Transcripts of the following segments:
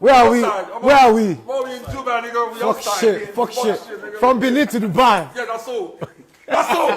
Where are we? Where are we? Well, we in Dubai, nigga. We Fuck outside, shit. man. Fuck shit. Nigga. From Benin to Dubai. Yeah, that's all. That's all.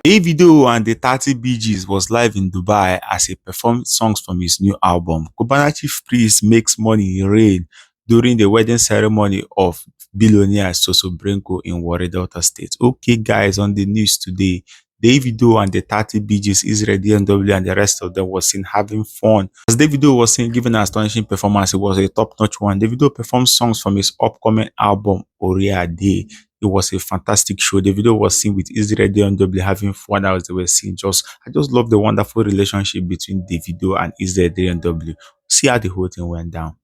Davido and the 30 BGs was live in Dubai as he performed songs from his new album. Cubana Chief Priest makes money rain during the wedding ceremony of Billionaires Sosoberekun in Warri Delta State. Okay, guys, on the news today, Davido and the 30 BGs, IsraelDmw and the rest of them was seen having fun. As Davido was seen giving an astonishing performance, it was a top-notch one. Davido performed songs from his upcoming album, Oriade. It was a fantastic show. The video was seen with IsraelDmw having fun as they were seen. I just love the wonderful relationship between Davido and IsraelDmw. See how the whole thing went down.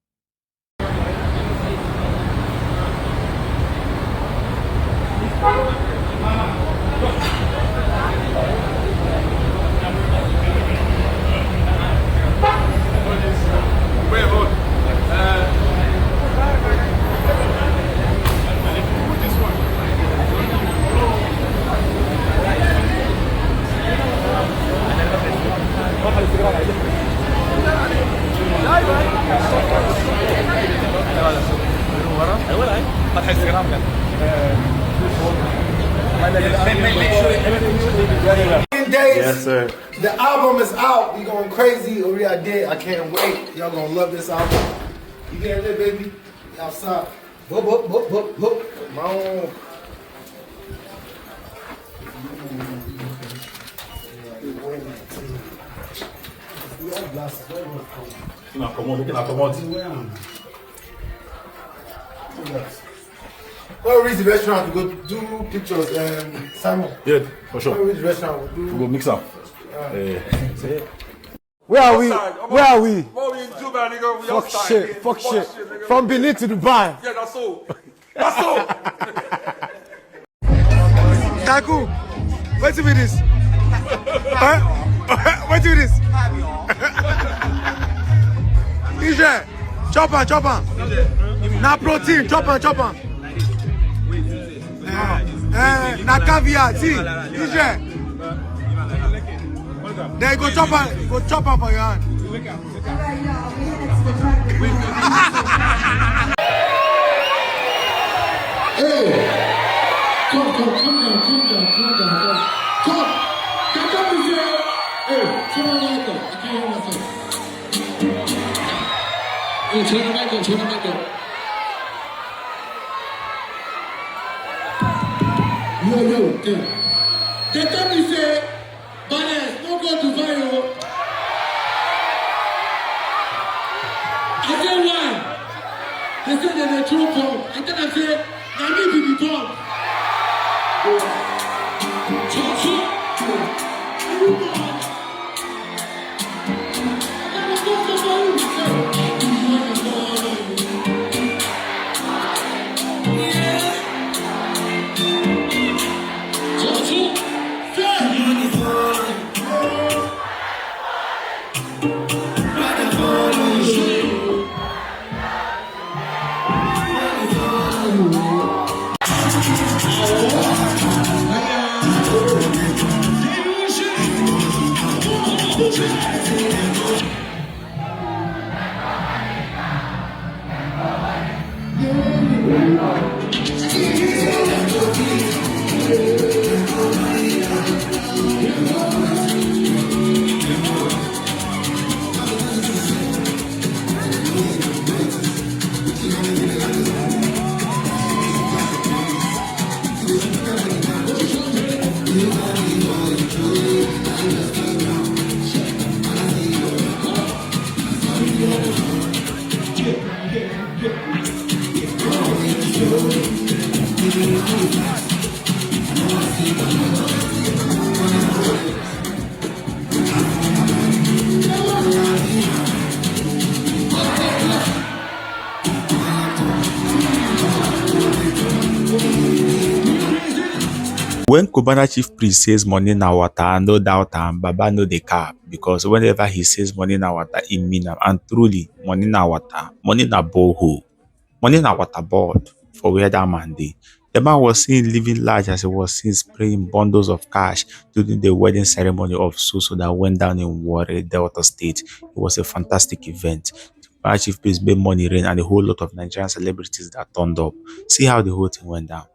Yes, sir. The album is out. We going crazy. Oriade. I can't wait. Y'all gonna love this album. You get it, baby? Outside. Boop, boop, boop, boop, boop. Come on. Where is the restaurant to go do pictures? Simon. Yeah, for sure. Where is the restaurant? We'll go mix up. Where are we? Where are we? Well, we in Dubai, nigga. We Fuck outside, shit. man. Fuck shit. Nigga. From Benin to Dubai. Yeah, that's all. That's all. Taku, wait till this. Huh? Wait till this. DJ, chopper, chopper. Na protein, chopper, chopper. Na caviar, see. DJ. There you go chopper for your hand. Hey, come down. Come. Can you say, hey, turn on the mic up. I can't hear myself. Hey, turn the mic up. Yo, hey. They tell me say, Billionaires, no go to viral. I say why? They say they're the true pump. And then I say, now me be the pump. When Cubana Chief Priest says money na water, no doubt am, Baba no dey cap, because whenever he says money na water, it mean am. And truly, money na water, money na borehole, money na water board for where that man dey. The man was seen living large as he was seen spraying bundles of cash during the wedding ceremony of Soso that went down in Warri Delta State. It was a fantastic event. Cubana Chief Priest made money rain and a whole lot of Nigerian celebrities that turned up. See how the whole thing went down.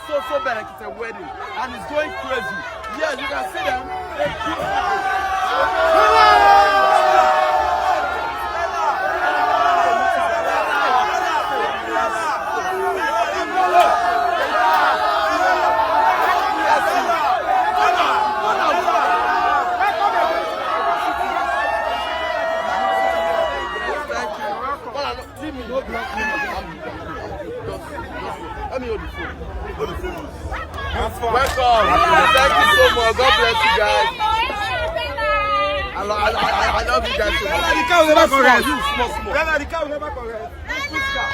Sosoberekun Wedding, and it's going crazy. Yeah, you can see them. Let me hold the phone. Welcome. Thank you so much. God bless you guys. I love you guys so much. The cow never correct. Small. The cow never correct. The cow.